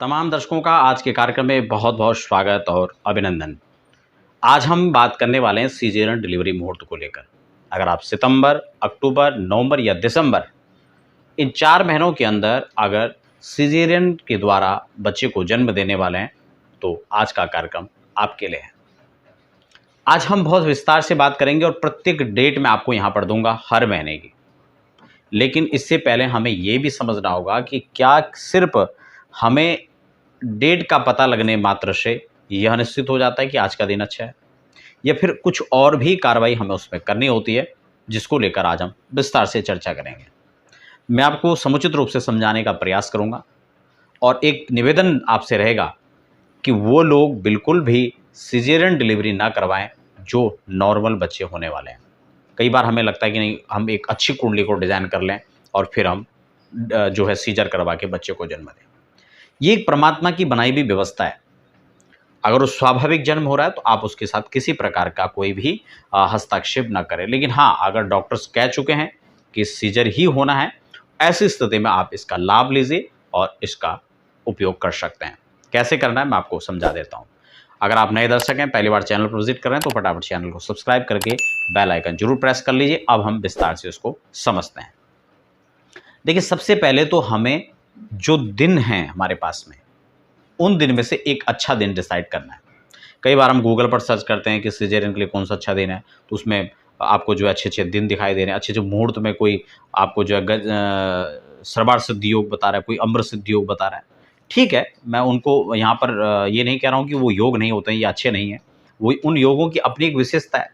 तमाम दर्शकों का आज के कार्यक्रम में बहुत बहुत स्वागत और अभिनंदन। आज हम बात करने वाले हैं सीज़ेरियन डिलीवरी मुहूर्त को लेकर। अगर आप सितंबर, अक्टूबर, नवंबर या दिसंबर इन 4 महीनों के अंदर अगर सीज़ेरियन के द्वारा बच्चे को जन्म देने वाले हैं, तो आज का कार्यक्रम आपके लिए है। आज हम बहुत विस्तार से बात करेंगे और प्रत्येक डेट मैं आपको यहाँ पर दूँगा हर महीने की। लेकिन इससे पहले हमें ये भी समझना होगा कि क्या सिर्फ़ हमें डेट का पता लगने मात्र से यह निश्चित हो जाता है कि आज का दिन अच्छा है, या फिर कुछ और भी कार्रवाई हमें उसमें करनी होती है, जिसको लेकर आज हम विस्तार से चर्चा करेंगे। मैं आपको समुचित रूप से समझाने का प्रयास करूंगा और एक निवेदन आपसे रहेगा कि वो लोग बिल्कुल भी सिजेरियन डिलीवरी ना करवाएं जो नॉर्मल बच्चे होने वाले हैं। कई बार हमें लगता है कि नहीं, हम एक अच्छी कुंडली को डिज़ाइन कर लें और फिर हम जो है सीजर करवा के बच्चे को जन्म दें। ये एक परमात्मा की बनाई हुई व्यवस्था है। अगर वो स्वाभाविक जन्म हो रहा है तो आप उसके साथ किसी प्रकार का कोई भी हस्तक्षेप ना करें। लेकिन हाँ, अगर डॉक्टर्स कह चुके हैं कि सीजर ही होना है, ऐसी स्थिति में आप इसका लाभ लीजिए और इसका उपयोग कर सकते हैं। कैसे करना है मैं आपको समझा देता हूँ। अगर आप नए दर्शक हैं, पहली बार चैनल पर विजिट कर रहे हैं, तो फटाफट चैनल को सब्सक्राइब करके बेल आइकन जरूर प्रेस कर लीजिए। अब हम विस्तार से उसको समझते हैं। देखिए, सबसे पहले तो हमें जो दिन हैं हमारे पास में, उन दिन में से एक अच्छा दिन डिसाइड करना है। कई बार हम गूगल पर सर्च करते हैं कि सिजेरियन के लिए कौन सा अच्छा दिन है, तो उसमें आपको जो है अच्छे-अच्छे दिन दिखाई दे रहे हैं। अच्छे-अच्छे मुहूर्त में कोई आपको जो है सर्वार्थ सिद्धि योग बता रहा है, कोई अमृत सिद्धि योग बता रहा है। ठीक है, मैं उनको यहाँ पर ये नहीं कह रहा हूँ कि वो योग नहीं होते हैं या अच्छे नहीं हैं। वो उन योगों की अपनी एक विशेषता है,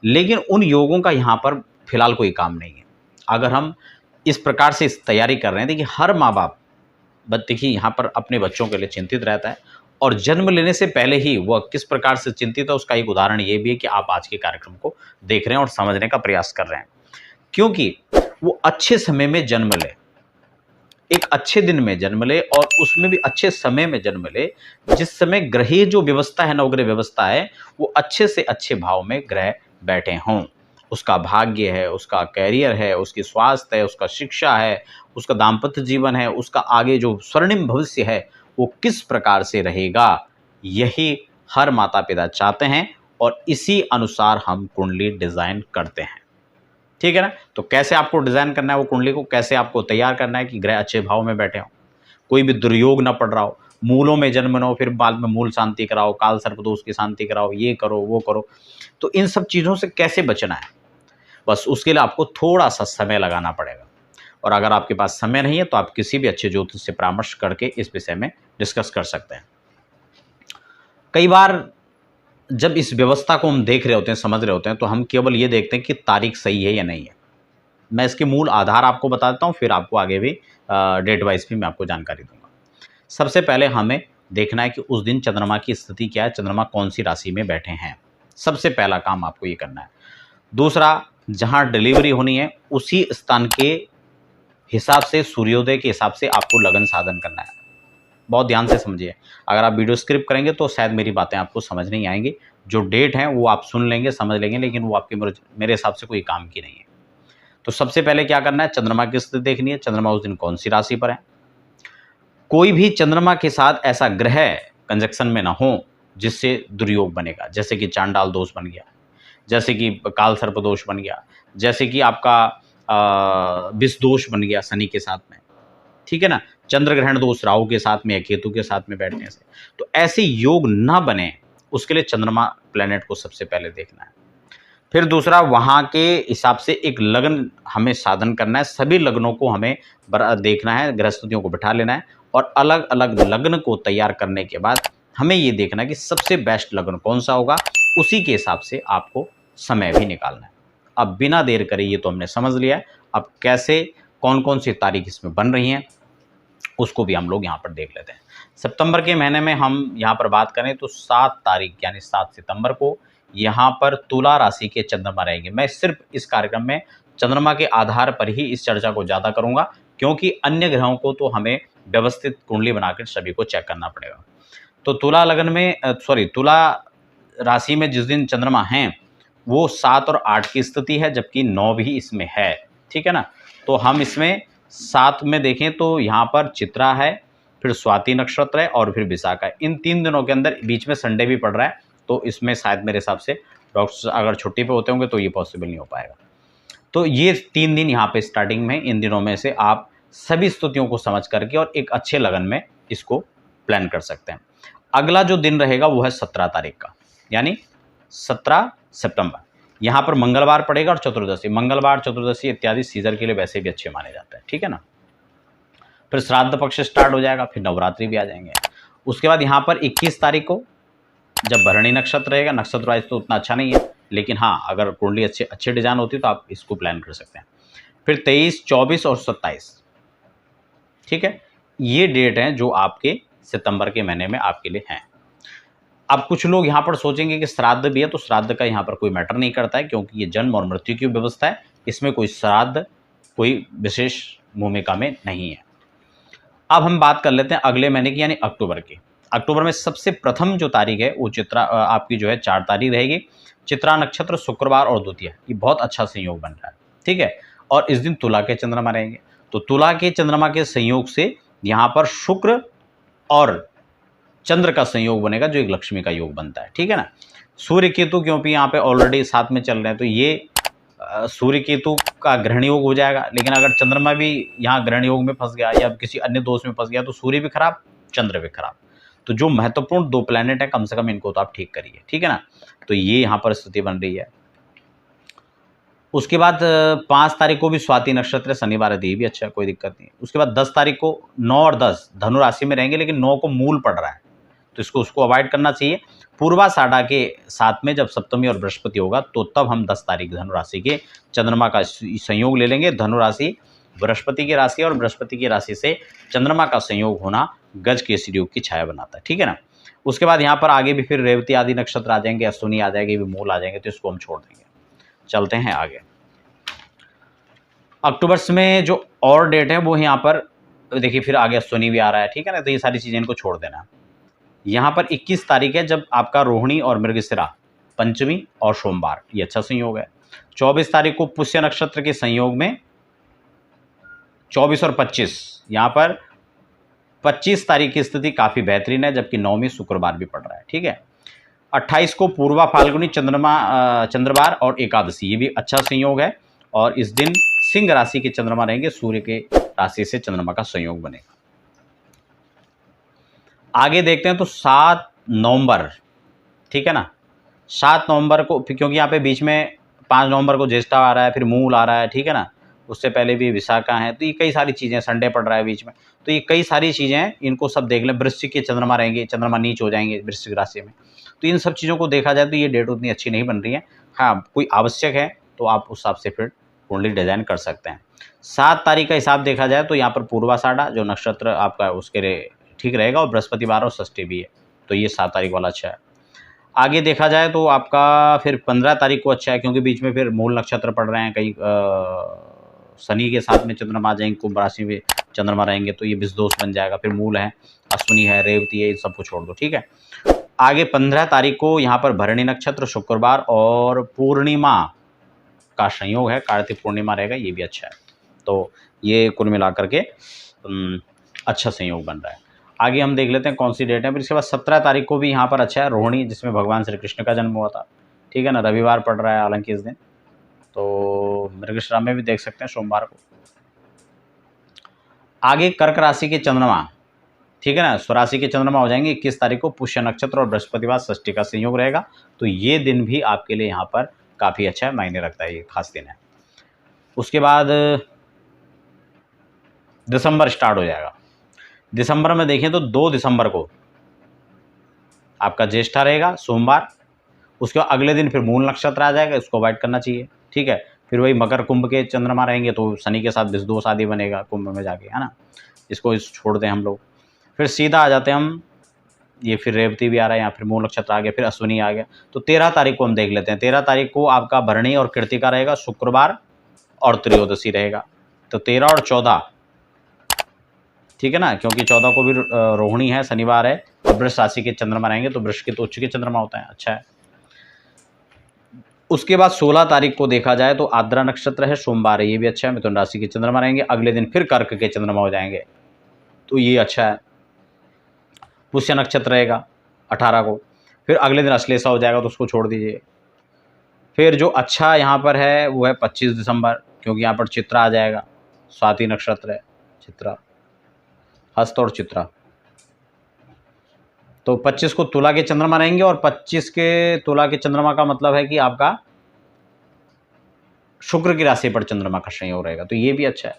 लेकिन उन योगों का यहाँ पर फिलहाल कोई काम नहीं है। अगर हम इस प्रकार से इस तैयारी कर रहे हैं, देखिए हर माँ-बाप देखिए यहाँ पर अपने बच्चों के लिए चिंतित रहता है, और जन्म लेने से पहले ही वह किस प्रकार से चिंतित है, उसका एक उदाहरण ये भी है कि आप आज के कार्यक्रम को देख रहे हैं और समझने का प्रयास कर रहे हैं। क्योंकि वो अच्छे समय में जन्म ले, एक अच्छे दिन में जन्म ले और उसमें भी अच्छे समय में जन्म ले, जिस समय ग्रहीय जो व्यवस्था है, नवग्रह व्यवस्था है, वो अच्छे से अच्छे भाव में ग्रह बैठे हों। उसका भाग्य है, उसका कैरियर है, उसकी स्वास्थ्य है, उसका शिक्षा है, उसका दाम्पत्य जीवन है, उसका आगे जो स्वर्णिम भविष्य है, वो किस प्रकार से रहेगा, यही हर माता-पिता चाहते हैं और इसी अनुसार हम कुंडली डिज़ाइन करते हैं। ठीक है ना? तो कैसे आपको डिज़ाइन करना है वो कुंडली को, कैसे आपको तैयार करना है कि ग्रह अच्छे भाव में बैठे हों, कोई भी दुर्योग ना पड़ रहा हो, मूलों में जन्म ना हो, फिर बाद में मूल शांति कराओ, काल सर्पदोष की शांति कराओ, ये करो, वो करो। तो इन सब चीज़ों से कैसे बचना है, बस उसके लिए आपको थोड़ा-सा समय लगाना पड़ेगा। और अगर आपके पास समय नहीं है, तो आप किसी भी अच्छे ज्योतिष से परामर्श करके इस विषय में डिस्कस कर सकते हैं। कई बार जब इस व्यवस्था को हम देख रहे होते हैं, समझ रहे होते हैं, तो हम केवल ये देखते हैं कि तारीख सही है या नहीं है। मैं इसके मूल आधार आपको बता देता हूँ, फिर आपको आगे भी डेट वाइज़ भी मैं आपको जानकारी दूँगा। सबसे पहले हमें देखना है कि उस दिन चंद्रमा की स्थिति क्या है, चंद्रमा कौन-सी राशि में बैठे हैं। सबसे पहला काम आपको ये करना है। दूसरा, जहाँ डिलीवरी होनी है, उसी स्थान के हिसाब से, सूर्योदय के हिसाब से आपको लगन साधन करना है। बहुत ध्यान से समझिए। अगर आप वीडियो स्किप करेंगे तो शायद मेरी बातें आपको समझ नहीं आएँगी। जो डेट है वो आप सुन लेंगे, समझ लेंगे, लेकिन वो आपके मेरे हिसाब से कोई काम की नहीं है। तो सबसे पहले क्या करना है, चंद्रमा की स्थिति देखनी है, चंद्रमा उस दिन कौन-सी राशि पर है। कोई भी चंद्रमा के साथ ऐसा ग्रह कंजक्शन में ना हो जिससे दुर्योग बनेगा, जैसे कि चांडाल दोष बन गया, जैसे कि काल सर्प दोष बन गया, जैसे कि आपका विष दोष बन गया शनि के साथ में, ठीक है ना? चंद्र ग्रहण दोष राहु के साथ में या केतु के साथ में बैठने से। तो ऐसे योग ना बने, उसके लिए चंद्रमा प्लैनेट को सबसे पहले देखना है। फिर दूसरा, वहाँ के हिसाब से एक लग्न हमें साधन करना है। सभी लग्नों को हमें देखना है, गृहस्पतियों को बिठा लेना है और अलग-अलग लग्न को तैयार करने के बाद हमें ये देखना है कि सबसे बेस्ट लग्न कौन-सा होगा, उसी के हिसाब से आपको समय भी निकालना है। अब बिना देर करे, ये तो हमने समझ लिया है, अब कैसे कौन-कौन सी तारीख इसमें बन रही हैं, उसको भी हम लोग यहाँ पर देख लेते हैं। सितंबर के महीने में हम यहाँ पर बात करें तो 7 तारीख यानी 7 सितंबर को यहाँ पर तुला राशि के चंद्रमा रहेंगे। मैं सिर्फ इस कार्यक्रम में चंद्रमा के आधार पर ही इस चर्चा को ज़्यादा करूँगा, क्योंकि अन्य ग्रहों को तो हमें व्यवस्थित कुंडली बनाकर सभी को चेक करना पड़ेगा। तो तुला लगन में तुला राशि में जिस दिन चंद्रमा हैं, वो 7 और 8 की स्थिति है, जबकि 9 भी इसमें है। ठीक है ना? तो हम इसमें 7 में देखें तो यहाँ पर चित्रा है, फिर स्वाति नक्षत्र है और फिर विशाखा है। इन 3 दिनों के अंदर बीच में संडे भी पड़ रहा है, तो इसमें शायद मेरे हिसाब से डॉक्टर्स अगर छुट्टी पे होते होंगे तो ये पॉसिबल नहीं हो पाएगा। तो ये 3 दिन यहाँ पे स्टार्टिंग में, इन दिनों में से आप सभी स्थितियों को समझ करके और एक अच्छे लगन में इसको प्लान कर सकते हैं। अगला जो दिन रहेगा वो है 17 तारीख का, यानी 17 सितंबर। यहाँ पर मंगलवार पड़ेगा और चतुर्दशी, मंगलवार चतुर्दशी इत्यादि सीजर के लिए वैसे भी अच्छे माने जाते हैं, ठीक है ना। फिर श्राद्ध पक्ष स्टार्ट हो जाएगा, फिर नवरात्रि भी आ जाएंगे। उसके बाद यहाँ पर 21 तारीख को जब भरणी नक्षत्र रहेगा, नक्षत्र वाइज तो उतना अच्छा नहीं है, लेकिन हाँ अगर कुंडली अच्छे डिजाइन होती तो आप इसको प्लान कर सकते हैं। फिर 23, 24 और 27, ठीक है, ये डेट हैं जो आपके सितंबर के महीने में आपके लिए हैं। अब कुछ लोग यहाँ पर सोचेंगे कि श्राद्ध भी है, तो श्राद्ध का यहाँ पर कोई मैटर नहीं करता है, क्योंकि ये जन्म और मृत्यु की व्यवस्था है, इसमें कोई श्राद्ध कोई विशेष भूमिका में नहीं है। अब हम बात कर लेते हैं अगले महीने की, यानी अक्टूबर की। अक्टूबर में सबसे प्रथम जो तारीख है वो आपकी जो है 4 तारीख रहेगी। चित्रा नक्षत्र, शुक्रवार और द्वितीया, ये बहुत अच्छा संयोग बन रहा है, ठीक है। और इस दिन तुला के चंद्रमा रहेंगे, तो तुला के चंद्रमा के संयोग से यहाँ पर शुक्र और चंद्र का संयोग बनेगा, जो एक लक्ष्मी का योग बनता है, ठीक है ना। सूर्य केतु क्योंकि यहाँ पे ऑलरेडी साथ में चल रहे हैं, तो ये सूर्य केतु का ग्रहण योग हो जाएगा। लेकिन अगर चंद्रमा भी यहाँ ग्रहण योग में फंस गया या किसी अन्य दोष में फंस गया तो सूर्य भी खराब, चंद्र भी खराब। तो जो महत्वपूर्ण 2 प्लैनेट है, कम से कम इनको तो आप ठीक करिए, ठीक है ना। तो ये यहाँ पर स्थिति बन रही है। उसके बाद 5 तारीख को भी स्वाति नक्षत्र, शनिवार है, भी अच्छा है, कोई दिक्कत नहीं। उसके बाद 10 तारीख को 9 और 10 धनु राशि में रहेंगे, लेकिन 9 को मूल पड़ रहा है, तो उसको अवॉइड करना चाहिए। पूर्वाषाढ़ा के साथ में जब सप्तमी और बृहस्पति होगा, तो तब हम 10 तारीख धनु राशि के चंद्रमा का संयोग ले लेंगे। धनु राशि बृहस्पति की राशि और बृहस्पति की राशि से चंद्रमा का संयोग होना गज केसरी योग की छाया बनाता है, ठीक है ना। उसके बाद यहाँ पर आगे भी फिर रेवती आदि नक्षत्र आ जाएंगे, अश्विनी आ जाएंगे, भी मूल आ जाएंगे, तो इसको हम छोड़ देंगे। चलते हैं आगे। अक्टूबर में जो और डेट है वो यहाँ पर देखिए, फिर आगे अश्विनी भी आ रहा है, ठीक है ना। तो ये सारी चीज़ें इनको छोड़ देना। यहाँ पर 21 तारीख है जब आपका रोहिणी और मृगशिरा, पंचमी और सोमवार, ये अच्छा संयोग है। 24 तारीख को पुष्य नक्षत्र के संयोग में 24 और 25, यहाँ पर 25 तारीख की स्थिति काफ़ी बेहतरीन है, जबकि 9वीं शुक्रवार भी पड़ रहा है, ठीक है। 28 को पूर्वा फाल्गुनी चंद्रवार और एकादशी, ये भी अच्छा संयोग है। और इस दिन सिंह राशि के चंद्रमा रहेंगे, सूर्य के राशि से चंद्रमा का संयोग बनेगा। आगे देखते हैं तो 7 नवंबर, ठीक है ना। 7 नवंबर को, क्योंकि यहाँ पे बीच में 5 नवंबर को ज्येष्ठा आ रहा है, फिर मूल आ रहा है, ठीक है ना। उससे पहले भी विशाखा है, तो ये कई सारी चीज़ें, संडे पड़ रहा है बीच में, तो ये कई सारी चीज़ें हैं, इनको सब देख लें। वृश्चिक के चंद्रमा रहेंगे, चंद्रमा नीच हो जाएंगे वृश्चिक राशि में, तो इन सब चीज़ों को देखा जाए तो ये डेट उतनी अच्छी नहीं बन रही है। हाँ, कोई आवश्यक है तो आप उस हिसाब से फिर कुंडली डिजाइन कर सकते हैं। 7 तारीख का हिसाब देखा जाए तो यहाँ पर पूर्वाषाढ़ा जो नक्षत्र आपका उसके लिए ठीक रहेगा, और बृहस्पतिवार और षष्ठी भी है, तो ये 7 तारीख वाला अच्छा है। आगे देखा जाए तो आपका फिर 15 तारीख को अच्छा है, क्योंकि बीच में फिर मूल नक्षत्र पड़ रहे हैं, कई शनि के साथ में चंद्रमा आ जाएंगे, कुंभ राशि में चंद्रमा रहेंगे, तो ये विषदोष बन जाएगा। फिर मूल है, अश्विनी है, रेवती है, इन सबको छोड़ दो, ठीक है। आगे 15 तारीख को यहाँ पर भरणी नक्षत्र, शुक्रवार और पूर्णिमा का संयोग है, कार्तिक पूर्णिमा रहेगा, ये भी अच्छा है। तो ये कुल मिलाकर के अच्छा संयोग बन रहा है। आगे हम देख लेते हैं कौन सी डेट है। फिर इसके बाद 17 तारीख को भी यहाँ पर अच्छा है, रोहिणी, जिसमें भगवान श्री कृष्ण का जन्म हुआ था, ठीक है ना। रविवार पड़ रहा है हालांकि इस दिन, तो मृगशिरा में भी देख सकते हैं सोमवार को। आगे कर्क राशि के चंद्रमा, ठीक है ना, स्वराशि के चंद्रमा हो जाएंगे 21 तारीख को। पुष्य नक्षत्र और बृहस्पतिवार षष्ठी का संयोग रहेगा, तो ये दिन भी आपके लिए यहाँ पर काफ़ी अच्छा है, मायने रखता है, ये खास दिन है। उसके बाद दिसंबर स्टार्ट हो जाएगा। दिसंबर में देखें तो 2 दिसंबर को आपका ज्येष्ठा रहेगा, सोमवार। उसके बाद अगले दिन फिर मूल नक्षत्र आ जाएगा, इसको अवॉइड करना चाहिए, ठीक है। फिर वही मकर कुंभ के चंद्रमा रहेंगे, तो शनि के साथ विषदोष आदि बनेगा कुंभ में जाके, है ना। इसको छोड़ दें हम लोग। फिर सीधा आ जाते हैं हम, ये फिर रेवती भी आ रहा है, यहाँ फिर मूल नक्षत्र आ गया, फिर अश्विनी आ गया। तो 13 तारीख को हम देख लेते हैं। 13 तारीख को आपका भरणी और कृतिका रहेगा, शुक्रवार और त्रयोदशी रहेगा। तो 13 और 14, ठीक है ना, क्योंकि 14 को भी रोहिणी है, शनिवार है, और वृष राशि के चंद्रमा रहेंगे, तो वृष के तो उच्च के चंद्रमा होता है, अच्छा है। उसके बाद 16 तारीख को देखा जाए तो आद्रा नक्षत्र है, सोमवार है, ये भी अच्छा है, मिथुन राशि के चंद्रमा रहेंगे। अगले दिन फिर कर्क के चंद्रमा हो जाएंगे, तो ये अच्छा है। पुष्य नक्षत्र रहेगा 18 को, फिर अगले दिन अश्लेषा हो जाएगा तो उसको छोड़ दीजिए। फिर जो अच्छा यहाँ पर है वो है 25 दिसंबर, क्योंकि यहाँ पर चित्रा आ जाएगा, स्वाति नक्षत्र है, चित्रा, हस्त और चित्रा। तो 25 को तुला के चंद्रमा रहेंगे, और 25 के तुला के चंद्रमा का मतलब है कि आपका शुक्र की राशि पर चंद्रमा का संयोग रहेगा, तो ये भी अच्छा है।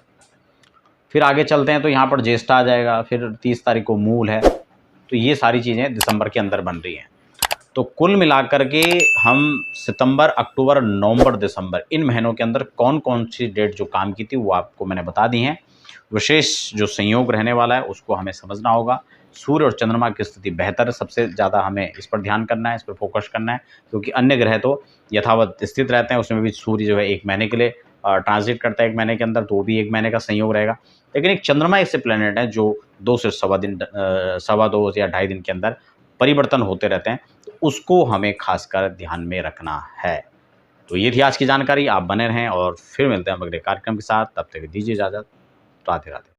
फिर आगे चलते हैं तो यहाँ पर ज्येष्ठा आ जाएगा, फिर 30 तारीख को मूल है। तो ये सारी चीज़ें दिसंबर के अंदर बन रही हैं। तो कुल मिलाकर के हम सितंबर, अक्टूबर, नवंबर, दिसंबर इन महीनों के अंदर कौन कौन सी डेट जो काम की थी वो आपको मैंने बता दी हैं। विशेष जो संयोग रहने वाला है उसको हमें समझना होगा। सूर्य और चंद्रमा की स्थिति बेहतर है, सबसे ज़्यादा हमें इस पर ध्यान करना है, इस पर फोकस करना है, क्योंकि अन्य ग्रह तो यथावत स्थित रहते हैं। उसमें भी सूर्य जो है 1 महीने के लिए ट्रांजिट करता है 1 महीने के अंदर, तो वो भी 1 महीने का संयोग रहेगा। लेकिन एक चंद्रमा ऐसे प्लेनेट है जो 2 से सवा दिन, सवा 2 या ढाई दिन के अंदर परिवर्तन होते रहते हैं, तो उसको हमें खासकर ध्यान में रखना है। तो ये थी आज की जानकारी। आप बने रहें और फिर मिलते हैं अगले कार्यक्रम के साथ। तब तक दीजिए इजाज़त। राधे राधे।